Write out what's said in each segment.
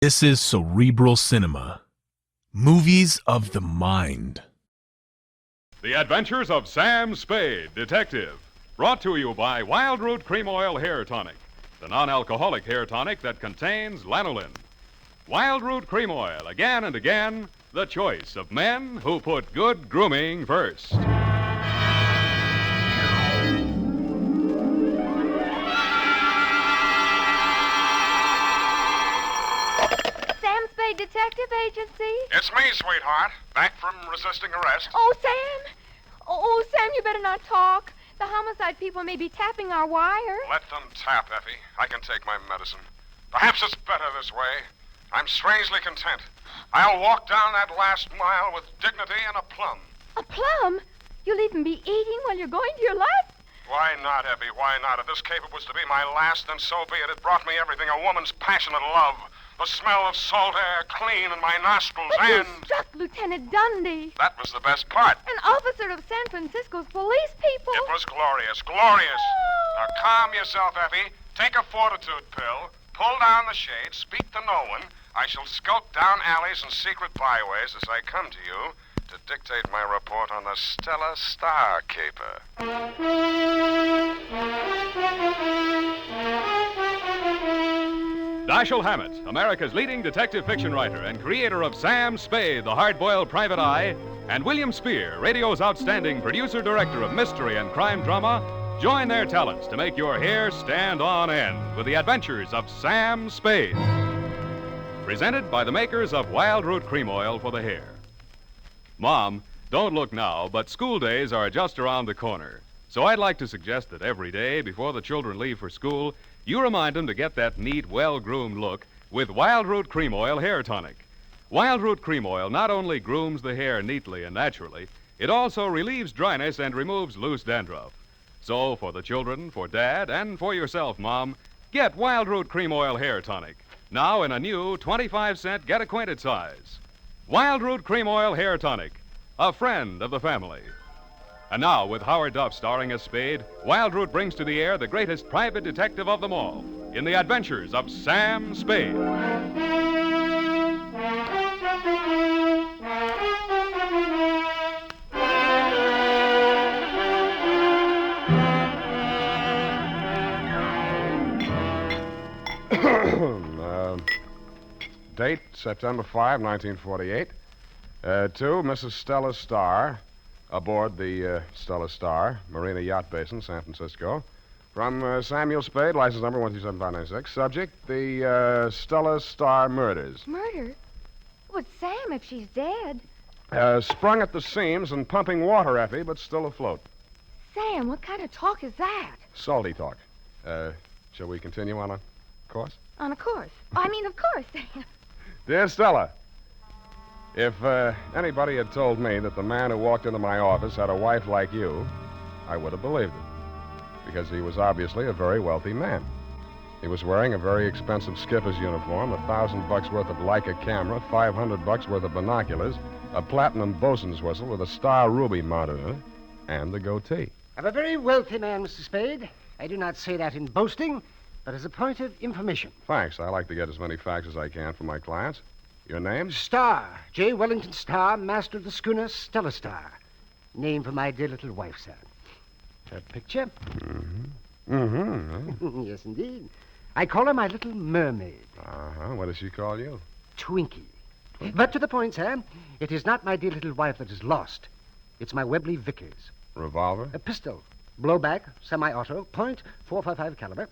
This is Cerebral Cinema. Movies of the mind. The Adventures of Sam Spade, Detective. Brought to you by Wild Root Cream Oil Hair Tonic, the non-alcoholic hair tonic that contains lanolin. Wild Root Cream Oil, again and again, the choice of men who put good grooming first. Sam Spade Detective Agency? It's me, sweetheart. Back from resisting arrest. Oh, Sam! Oh, Sam, you better not talk. The homicide people may be tapping our wire. Let them tap, Effie. I can take my medicine. Perhaps it's better this way. I'm strangely content. I'll walk down that last mile with dignity and a plum. A plum? You'll even be eating while you're going to your left? Why not, Effie? Why not? If this caper was to be my last, then so be it. It brought me everything a woman's passionate love. The smell of salt air clean in my nostrils, But and... you struck Lieutenant Dundee, That was the best part. an officer of San Francisco's police people. It was glorious, glorious. Now calm yourself, Effie. Take a fortitude pill. Pull down the shade. Speak to no one. I shall skulk down alleys and secret byways as I come to you to dictate my report on the Stella Starr caper. Dashiell Hammett, America's leading detective fiction writer and creator of Sam Spade, the hard-boiled private eye, and William Spear, radio's outstanding producer-director of mystery and crime drama, join their talents to make your hair stand on end with the adventures of Sam Spade. Presented by the makers of Wild Root Cream Oil for the hair. Mom, don't look now, but school days are just around the corner. So I'd like to suggest that every day before the children leave for school, you remind them to get that neat, well-groomed look with Wild Root Cream Oil Hair Tonic. Wild Root Cream Oil not only grooms the hair neatly and naturally, it also relieves dryness and removes loose dandruff. So for the children, for Dad, and for yourself, Mom, get Wild Root Cream Oil Hair Tonic. Now in a new 25-cent get-acquainted size. Wild Root Cream Oil Hair Tonic, a friend of the family. And now, with Howard Duff starring as Spade, Wild Root brings to the air the greatest private detective of them all in the adventures of Sam Spade. Date, September 5, 1948. To Mrs. Stella Starr, aboard the Stella Starr, Marina Yacht Basin, San Francisco. From Samuel Spade, license number 127-596. Subject, the Stella Starr murders. Murder? Well, Sam, if she's dead. Sprung at the seams and pumping water, Effie, but still afloat. Sam, what kind of talk is that? Salty talk. Shall we continue on a course? On a course. Oh, I mean, of course, Sam. Dear Stella, if anybody had told me that the man who walked into my office had a wife like you, I would have believed it. Because he was obviously a very wealthy man. He was wearing a very expensive skipper's uniform, $1,000 worth of Leica camera, $500 worth of binoculars, a platinum bosun's whistle with a star ruby mounted in it, and the goatee. I'm a very wealthy man, Mr. Spade. I do not say that in boasting, but as a point of information. Thanks. I like to get as many facts as I can from my clients. Your name? Starr, J. Wellington Starr, master of the schooner Stella Starr. Name for my dear little wife, sir. Her picture? Yes, indeed. I call her my little mermaid. Uh-huh. What does she call you? Twinkie. But to the point, sir. It is not my dear little wife that is lost. It's my Webley Vickers. Revolver? A pistol. Blowback, semi-auto, .455 caliber.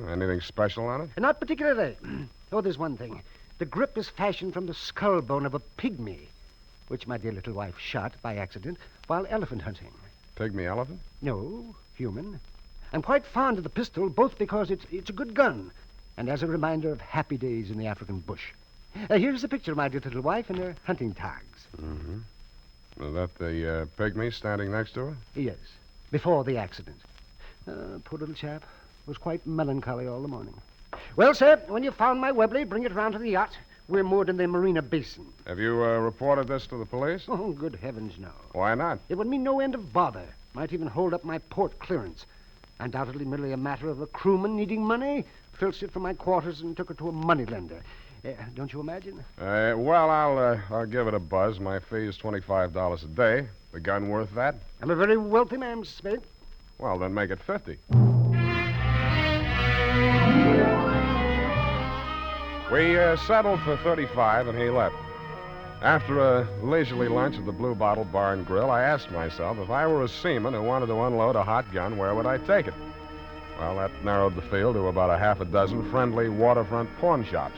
Anything special on it? Not particularly. Oh, there's one thing. The grip is fashioned from the skull bone of a pygmy, which my dear little wife shot by accident while elephant hunting. Pygmy elephant? No, human. I'm quite fond of the pistol, both because it's a good gun and as a reminder of happy days in the African bush. Here's a picture of my dear little wife in her hunting togs. Is that the pygmy standing next to her? Yes, before the accident. Poor little chap. Was quite melancholy all the morning. Well, sir, when you've found my Webley, bring it round to the yacht. We're moored in the Marina Basin. Have you reported this to the police? Oh, good heavens, no. Why not? It would mean no end of bother. Might even hold up my port clearance. Undoubtedly merely a matter of a crewman needing money. Filched it from my quarters and took it to a moneylender. Don't you imagine? Well, I'll give it a buzz. My fee is $25 a day. The gun worth that? I'm a very wealthy man, Mr. Spade. Well, then make it 50. We settled for 35, and he left. After a leisurely lunch at the Blue Bottle Bar and Grill, I asked myself if I were a seaman who wanted to unload a hot gun, where would I take it? Well, that narrowed the field to about a half a dozen friendly waterfront pawn shops.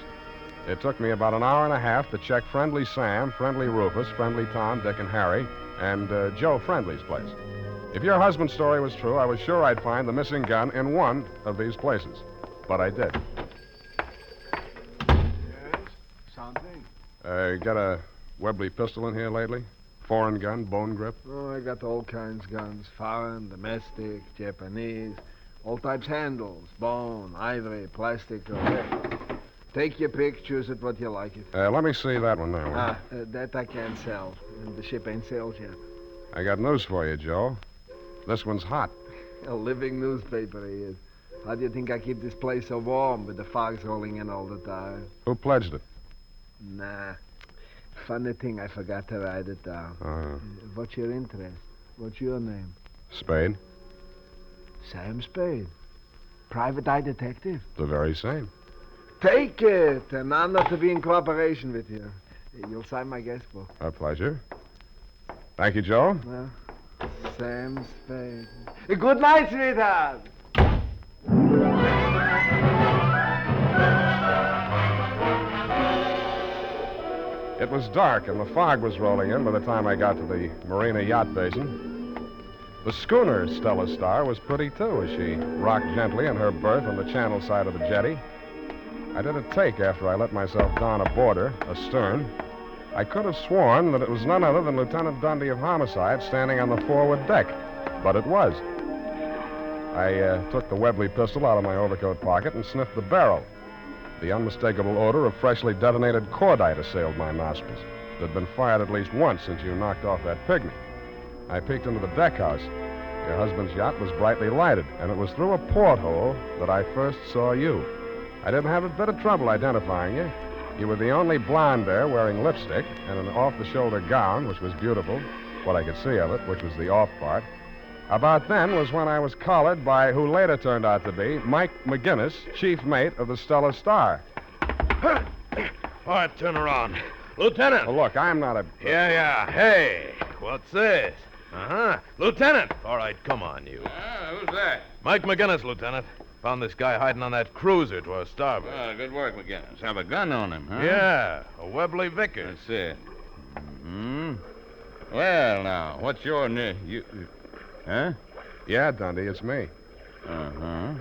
It took me about an hour and a half to check Friendly Sam, Friendly Rufus, Friendly Tom, Dick, and Harry, and Joe Friendly's place. If your husband's story was true, I was sure I'd find the missing gun in one of these places. But I did. Yes? Something? Got a Webley pistol in here lately? Foreign gun, bone grip? Oh, I got all kinds of guns. Foreign, domestic, Japanese. All types handles. Bone, ivory, plastic, or lead. Take your pick, choose it what you like it. Let me see that one there. That I can't sell. The ship ain't sailed yet. I got news for you, Joe. This one's hot. A living newspaper he is. How do you think I keep this place so warm with the fogs rolling in all the time? Who pledged it? Nah. Funny thing, I forgot to write it down. What's your interest? What's your name? Spade? Sam Spade. Private eye detective. The very same. Take it. An honor to be in cooperation with you. You'll sign my guest book. A pleasure. Thank you, Joe. Well, Sam Spade. Good night, sweetheart. It was dark, and the fog was rolling in by the time I got to the Marina Yacht Basin. The schooner, Stella Starr, was pretty, too, as she rocked gently in her berth on the channel side of the jetty. I did a take after I let myself down aboard her, astern. I could have sworn that it was none other than Lieutenant Dundee of Homicide standing on the forward deck, but it was. I took the Webley pistol out of my overcoat pocket and sniffed the barrel. The unmistakable odor of freshly detonated cordite assailed my nostrils. It had been fired at least once since you knocked off that pygmy. I peeked into the deck house. Your husband's yacht was brightly lighted, and it was through a porthole that I first saw you. I didn't have a bit of trouble identifying you. You were the only blonde there wearing lipstick and an off-the-shoulder gown, which was beautiful, what I could see of it, which was the off part. About then was when I was collared by who later turned out to be Mike McGinnis, chief mate of the Stella Starr. All right, turn around. Lieutenant! Well, look, I'm not a... Yeah. Hey, what's this? Lieutenant! All right, come on, you. Who's that? Mike McGinnis, Lieutenant. Found this guy hiding on that cruiser to our starboard. Good work, McGinnis. Have a gun on him, huh? Yeah, a Webley Vickers. That's it. Mm-hmm. Well, now, what's your name? Huh? Yeah, Dundee, it's me. Uh-huh.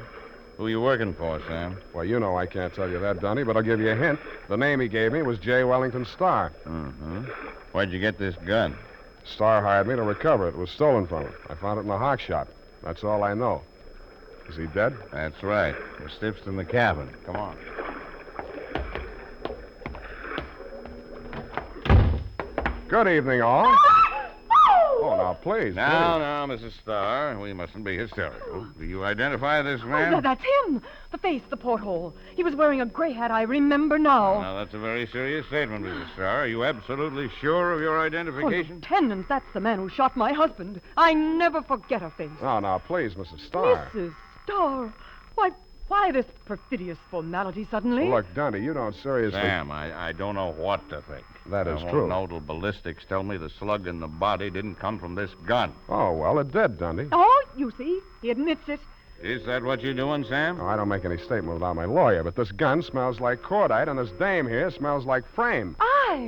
Who you working for, Sam? Well, you know I can't tell you that, Dundee, but I'll give you a hint. The name he gave me was J. Wellington Starr. Mm-hmm. Where'd you get this gun? Starr hired me to recover it. It was stolen from him. I found it in a hock shop. That's all I know. Is he dead? That's right. The stiff's in the cabin. Come on. Good evening, all. Oh, now, please. Now, Mrs. Starr, we mustn't be hysterical. Do you identify this man? Oh, that's him. The face, the porthole. He was wearing a gray hat, I remember now. Now, that's a very serious statement, Mrs. Starr. Are you absolutely sure of your Oh, identification? Lieutenant, that's the man who shot my husband. I never forget a face. Oh, now, please, Mrs. Starr. Mrs. Starr. Why this perfidious formality suddenly? Well, look, Dundee, you don't seriously... Sam, I don't know what to think. That is I won't true. know till ballistics tell me the slug in the body didn't come from this gun. Oh, well, it did, Dundee. Oh, you see, he admits it. Is that what you're doing, Sam? Oh, I don't make any statement without my lawyer, but this gun smells like cordite, and this dame here smells like frame.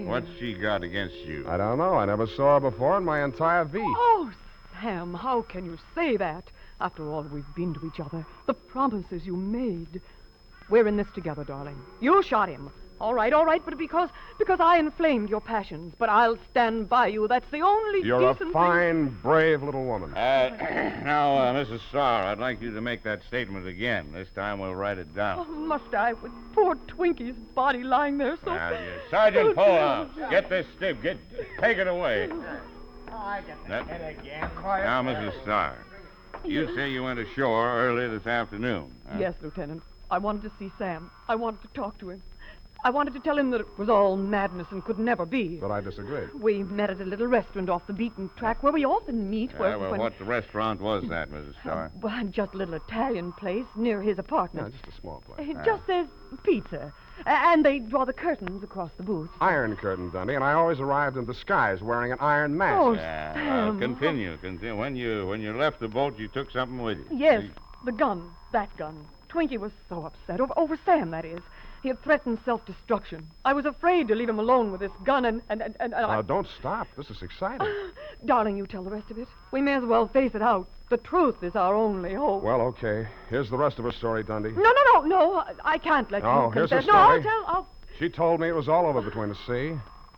What's she got against you? I don't know. I never saw her before in my entire V. Oh, Sam, how can you say that? After all we've been to each other, the promises you made. We're in this together, darling. You shot him. All right, but because I inflamed your passions. But I'll stand by you. That's the only You're decent a fine, brave little woman. Now, Mrs. Starr, I'd like you to make that statement again. This time we'll write it thing. down. Oh, must I, with poor Twinkie's body lying there so... Now, you Sergeant Pull-House, get this stiff. Take it away. I got it again. Now, Mrs. Starr, you say you went ashore early this afternoon. Huh? Yes, Lieutenant. I wanted to see Sam. I wanted to talk to him. I wanted to tell him that it was all madness and could never be. But I disagreed. We met at a little restaurant off the beaten track where we often meet. What restaurant was that, Mrs. Starr? Well, just a little Italian place near his apartment. Yeah, just a small place. It just says pizza. And they draw the curtains across the booth. Iron curtain, Dundee, and I always arrived in disguise wearing an iron mask. Oh, Yeah, Sam. continue. When you left the boat, you took something with you. Yes, the gun. That gun. Twinkie was so upset. Over Sam, that is. He had threatened self-destruction. I was afraid to leave him alone with this gun and I... Don't stop. This is exciting. Darling, you tell the rest of it. We may as well face it out. The truth is our only hope. Well, okay. Here's the rest of her story, Dundee. No. I can't let you Here's her confess. story. No, I'll... She told me it was all over between us, see?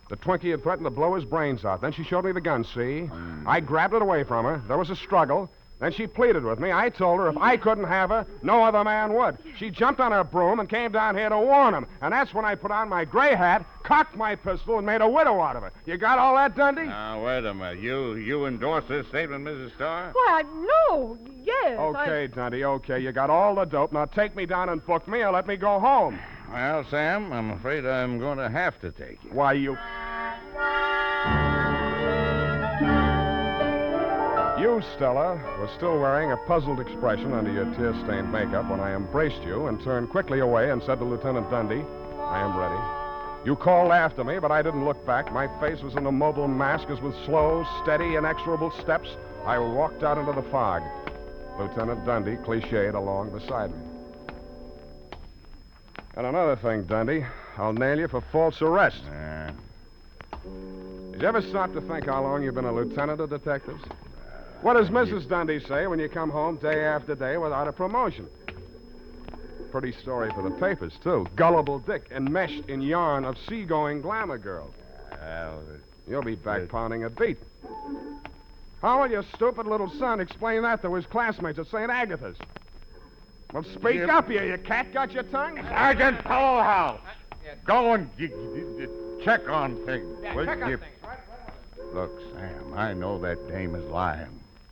The Twinkie had threatened to blow his brains out. Then she showed me the gun, see? I grabbed it away from her. There was a struggle. Then she pleaded with me. I told her if I couldn't have her, no other man would. She jumped on her broom and came down here to warn him. And that's when I put on my gray hat, cocked my pistol, and made a widow out of her. You got all that, Dundee? Now, wait a minute. You endorse this statement, Mrs. Starr? Why, no. Yes, Okay, Dundee, okay. You got all the dope. Now take me down and book me or let me go home. Well, Sam, I'm afraid I'm going to have to take you. Why, you... You, Stella, were still wearing a puzzled expression under your tear-stained makeup when I embraced you and turned quickly away and said to Lieutenant Dundee, I am ready. You called after me, but I didn't look back. My face was in a mobile mask as with slow, steady, inexorable steps, I walked out into the fog. Lieutenant Dundee cliched along beside me. And another thing, Dundee, I'll nail you for false arrest. Did you ever stop to think how long you've been a lieutenant of detectives? What does Mrs. Dundee say when you come home day after day without a promotion? Pretty story for the papers, too. Gullible Dick, enmeshed in yarn of seagoing glamour girl. You'll be back pounding a beat. How will your stupid little son explain that to his classmates at St. Agatha's? Well, speak up here, you cat. Got your tongue? Sergeant Powellhouse! Go and check on things. Check on things, right? Look, Sam, I know that dame is lying.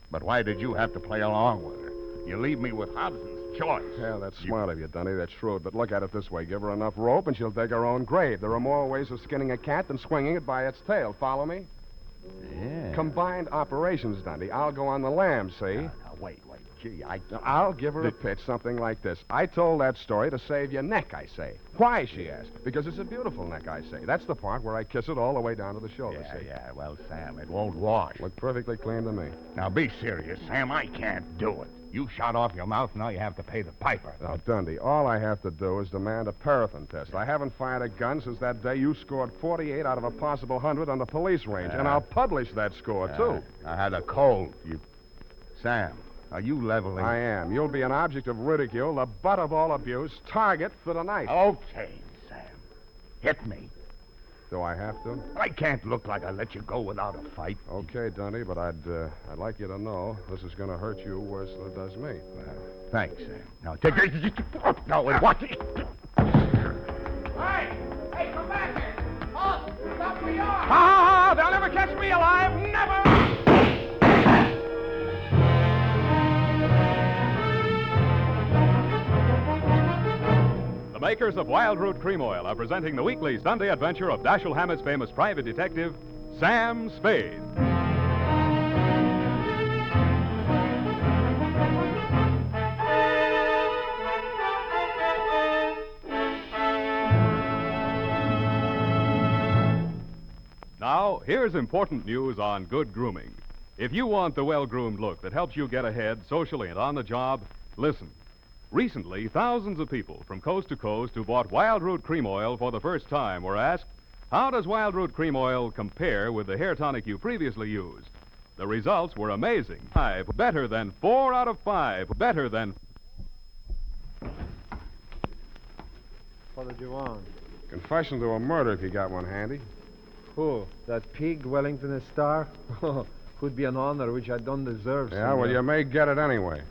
But why did you have to play along with her? You leave me with Hobson's choice. Yeah, that's smart of you, Dunny. That's shrewd. But look at it this way. Give her enough rope and she'll dig her own grave. There are more ways of skinning a cat than swinging it by its tail. Follow me? Yeah. Combined operations, Dundy. I'll go on the lam, see? Now, wait. Gee, I'll give her a pitch, something like this. I told that story to save your neck, I say. Why, she asked. Because it's a beautiful neck, I say. That's the part where I kiss it all the way down to the shoulder, see? Yeah. Well, Sam, it won't wash. Look perfectly clean to me. Now, be serious, Sam. I can't do it. You shot off your mouth, now you have to pay the piper. Now, Dundee, all I have to do is demand a paraffin test. I haven't fired a gun since that day you scored 48 out of a possible 100 on the police range. And I'll publish that score, too. I had a cold. Sam, are you leveling? I am. You'll be an object of ridicule, the butt of all abuse, target for the night. Okay, Sam. Hit me. Do I have to? I can't look like I let you go without a fight. Okay, Dundee, but I'd like you to know this is going to hurt you worse than it does me. Thanks, Sam. Now, take it. No, and watch it. Hey, come back here. Halt! Stop where you are. Ah! They'll never catch me alive! Never! The makers of Wild Root Cream Oil are presenting the weekly Sunday adventure of Dashiell Hammett's famous private detective, Sam Spade. Now, here's important news on good grooming. If you want the well-groomed look that helps you get ahead socially and on the job, listen. Recently, thousands of people from coast to coast who bought Wild Root Cream Oil for the first time were asked, how does Wild Root Cream Oil compare with the hair tonic you previously used? The results were amazing. 5, better than 4 out of 5, better than... What did you want? Confession to a murder if you got one handy. Who? That pig, Wellington Starr? Could be an honor which I don't deserve. Yeah, well, you may get it anyway.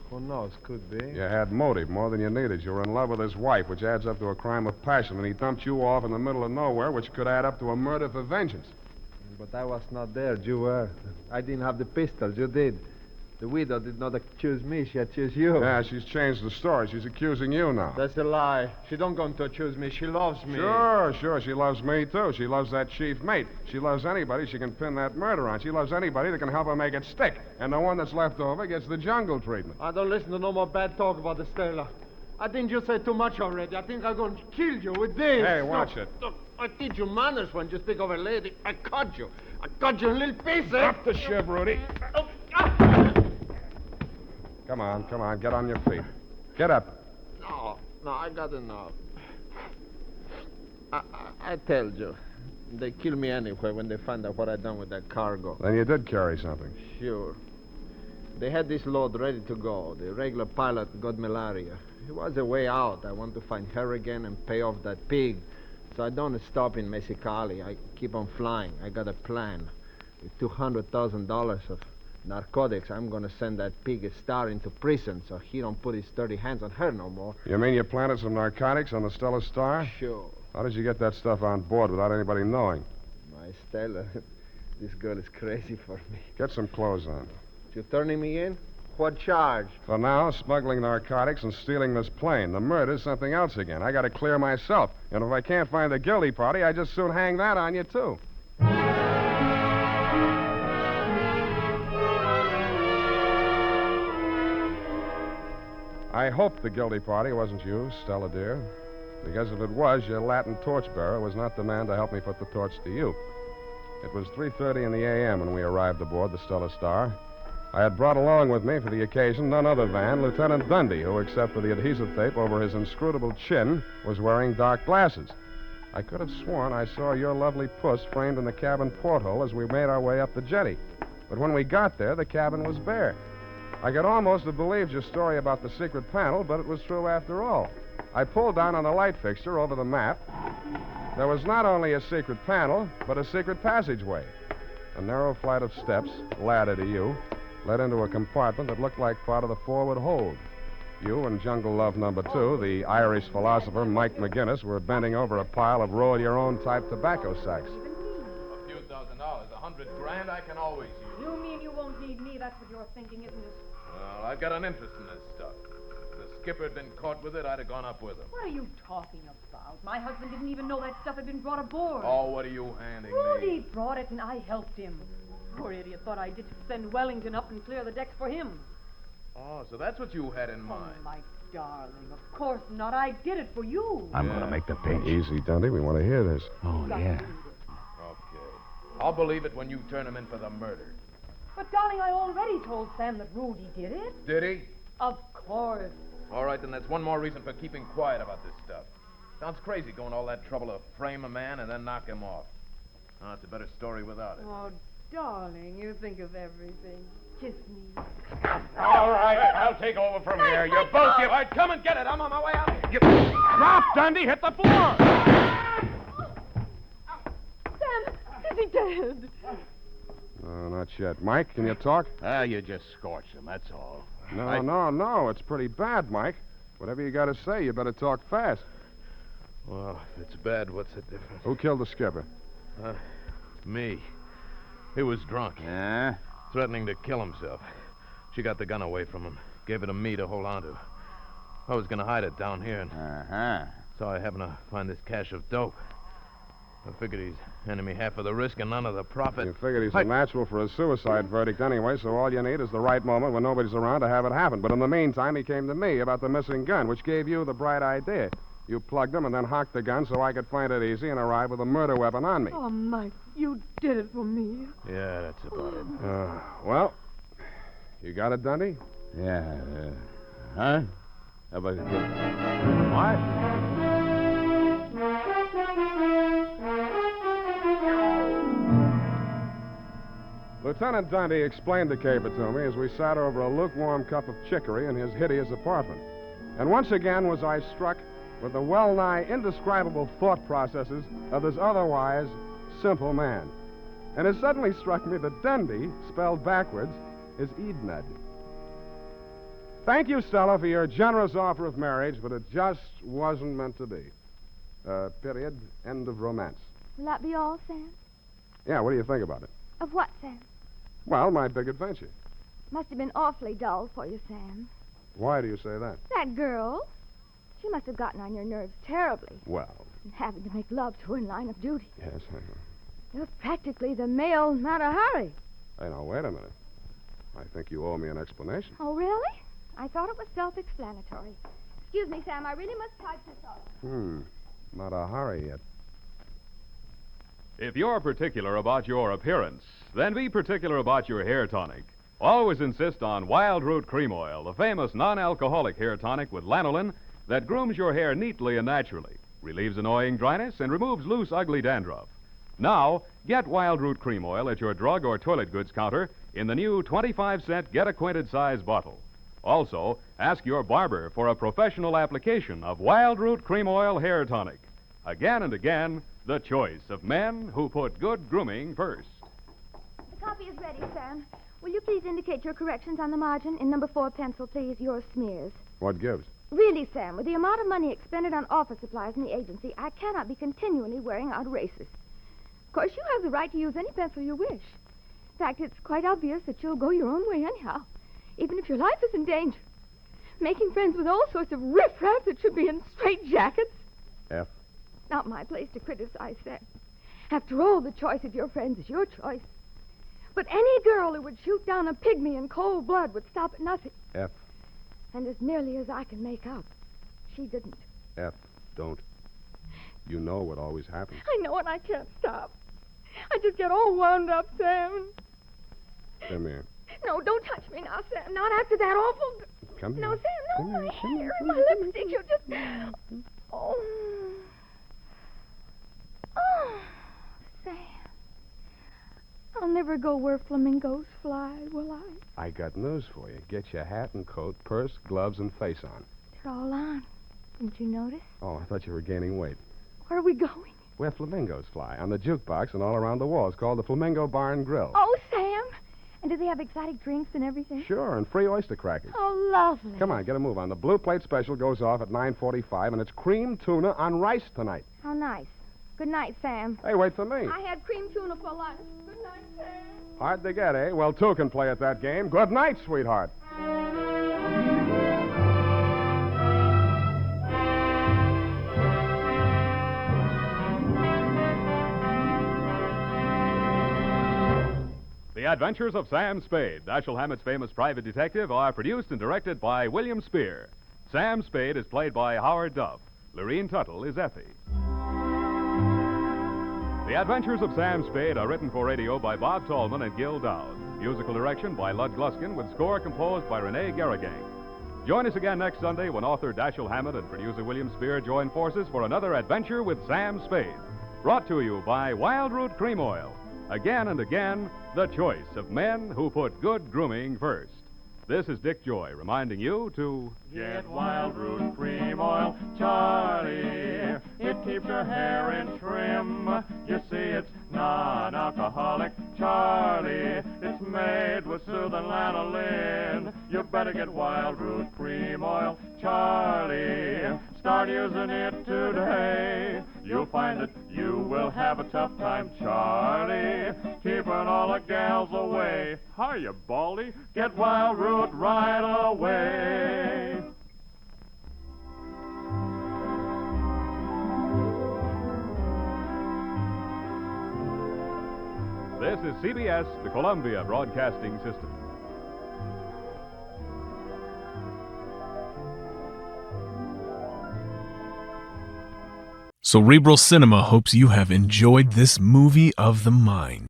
Who knows? Could be. You had motive, more than you needed. You were in love with his wife, which adds up to a crime of passion, and he dumped you off in the middle of nowhere, which could add up to a murder for vengeance. But I was not there. You were. I didn't have the pistol. You did. The widow did not accuse me. She accused you. Yeah, she's changed the story. She's accusing you now. That's a lie. She don't going to accuse me. She loves me. Sure. She loves me, too. She loves that chief mate. She loves anybody she can pin that murder on. She loves anybody that can help her make it stick. And the one that's left over gets the jungle treatment. I don't listen to no more bad talk about the Stella. I think you say too much already. I think I'm going to kill you with this. Hey, watch it. Look, I teach you manners when you speak of a lady. I cut you. I cut you in little pieces. Up the ship, Rudy. Come on. Get on your feet. Get up. No, I got enough. I told you. They kill me anyway when they find out what I done with that cargo. Then you did carry something. Sure. They had this load ready to go. The regular pilot got malaria. It was a way out. I want to find her again and pay off that pig. So I don't stop in Mexicali. I keep on flying. I got a plan. With $200,000 of narcotics, I'm going to send that pig Starr into prison so he don't put his dirty hands on her no more. You mean you planted some narcotics on the Stella Starr? Sure. How did you get that stuff on board without anybody knowing? My Stella, this girl is crazy for me. Get some clothes on. You turning me in? What charge? For now, smuggling narcotics and stealing this plane. The murder's something else again. I got to clear myself. And if I can't find the guilty party, I just soon hang that on you, too. I hope the guilty party wasn't you, Stella dear. Because if it was, your Latin torchbearer was not the man to help me put the torch to you. It was 3:30 in the a.m. when we arrived aboard the Stella Starr. I had brought along with me for the occasion none other than Lieutenant Dundee, who, except for the adhesive tape over his inscrutable chin, was wearing dark glasses. I could have sworn I saw your lovely puss framed in the cabin porthole as we made our way up the jetty. But when we got there, the cabin was bare. I could almost have believed your story about the secret panel, but it was true after all. I pulled down on the light fixture over the map. There was not only a secret panel, but a secret passageway. A narrow flight of steps, ladder to you, led into a compartment that looked like part of the forward hold. You and Jungle Love number 2, the Irish philosopher Mike McGinnis, were bending over a pile of roll-your-own-type tobacco sacks. A few $1,000, $100,000 I can always use. You mean you won't need me? That's what you're thinking, isn't it? Well, I've got an interest in this stuff. If the skipper had been caught with it, I'd have gone up with him. What are you talking about? My husband didn't even know that stuff had been brought aboard. Oh, what are you handing me? Rudy brought it, and I helped him. Poor idiot thought I did send Wellington up and clear the decks for him. Oh, so that's what you had in mind. Oh, my darling, of course not. I did it for you. I'm going to make the pinch. Easy, Dundee. We want to hear this. Oh, yeah. Okay. I'll believe it when you turn him in for the murder. But, darling, I already told Sam that Rudy did it. Did he? Of course. All right, then that's one more reason for keeping quiet about this stuff. Sounds crazy going all that trouble to frame a man and then knock him off. Oh, it's a better story without it. Oh, darling, you think of everything. Kiss me. All right, I'll take over from here. You both All right, come and get it. I'm on my way out. Drop, Dundee. Hit the floor. Sam, is he dead? No, not yet. Mike, can you talk? You just scorched him, that's all. No. It's pretty bad, Mike. Whatever you got to say, you better talk fast. Well, if it's bad, what's the difference? Who killed the skipper? Me. He was drunk. Yeah? Threatening to kill himself. She got the gun away from him. Gave it to me to hold on to. I was going to hide it down here, and Uh-huh. so I happened to find this cache of dope. I figured he's handing me half of the risk and none of the profit. You figured he's a natural for a suicide verdict anyway, so all you need is the right moment when nobody's around to have it happen. But in the meantime, he came to me about the missing gun, which gave you the bright idea. You plugged him and then hocked the gun so I could find it easy and arrive with a murder weapon on me. Oh, Mike, you did it for me. Yeah, that's about it. Well, you got it, Dundee? Yeah, huh? How about it? What? Lieutenant Dundee explained the caper to me as we sat over a lukewarm cup of chicory in his hideous apartment. And once again was I struck with the well-nigh indescribable thought processes of this otherwise simple man. And it suddenly struck me that Dundee, spelled backwards, is Edened. Thank you, Stella, for your generous offer of marriage, but it just wasn't meant to be. Period. End of romance. Will that be all, Sam? Yeah, what do you think about it? Of what, Sam? Well, my big adventure. Must have been awfully dull for you, Sam. Why do you say that? That girl, she must have gotten on your nerves terribly. Well, And having to make love to her in line of duty. yes, I know. You're practically the male Mata Hari. Hey, now, wait a minute. I think you owe me an explanation. Oh, really? I thought it was self-explanatory. Excuse me, Sam, I really must type this up. Not a hurry yet. If you're particular about your appearance, then be particular about your hair tonic. Always insist on Wild Root Cream Oil, the famous non-alcoholic hair tonic with lanolin that grooms your hair neatly and naturally, relieves annoying dryness, and removes loose, ugly dandruff. Now, get Wild Root Cream Oil at your drug or toilet goods counter in the new 25-cent Get Acquainted size bottle. Also, ask your barber for a professional application of Wild Root Cream Oil Hair Tonic. Again and again, the choice of men who put good grooming first. The copy is ready, Sam. Will you please indicate your corrections on the margin? In number 4 pencil, please, your smears. What gives? Really, Sam, with the amount of money expended on office supplies in the agency, I cannot be continually wearing out erasers. Of course, you have the right to use any pencil you wish. In fact, it's quite obvious that you'll go your own way anyhow, even if your life is in danger. Making friends with all sorts of riffraff that should be in straitjackets. F. Not my place to criticize, Sam. After all, the choice of your friends is your choice. But any girl who would shoot down a pygmy in cold blood would stop at nothing. F. And as nearly as I can make out, she didn't. F. Don't. You know what always happens. I know, and I can't stop. I just get all wound up, Sam. Come here. No, don't touch me now, Sam. Not after that awful... Come here. No, Sam, no, Come my here, come hair, here, my come here, lipstick, you just... Oh. Oh, Sam. I'll never go where flamingos fly, will I? I got news for you. Get your hat and coat, purse, gloves, and face on. They're all on. Didn't you notice? Oh, I thought you were gaining weight. Where are we going? Where flamingos fly, on the jukebox and all around the walls, called the Flamingo Bar and Grill. Oh, Sam. And do they have exotic drinks and everything? Sure, and free oyster crackers. Oh, lovely. Come on, get a move on. The Blue Plate Special goes off at 9:45, and it's cream tuna on rice tonight. How nice. Good night, Sam. Hey, wait for me. I had cream tuna for lunch. Good night, Sam. Hard to get, eh? Well, two can play at that game. Good night, sweetheart. The Adventures of Sam Spade, Dashiell Hammett's famous private detective, are produced and directed by William Spear. Sam Spade is played by Howard Duff. Lorene Tuttle is Effie. The Adventures of Sam Spade are written for radio by Bob Tallman and Gil Dowd. Musical direction by Lud Gluskin, with score composed by Renee Garrigang. Join us again next Sunday when author Dashiell Hammett and producer William Spear join forces for another adventure with Sam Spade. Brought to you by Wild Root Cream Oil. Again and again, the choice of men who put good grooming first. This is Dick Joy reminding you to get Wild Root Cream Oil, Charlie. It keeps your hair in trim. You see, it's non-alcoholic, Charlie. It's made with soothing lanolin. You better get Wild Root Cream Oil, Charlie. Start using it today. You'll find that you will have a tough time, Charlie, keeping all the gals away. Hiya, Baldy. Get Wild Root right away. This is CBS, the Columbia Broadcasting System. Cerebral Cinema hopes you have enjoyed this movie of the mind.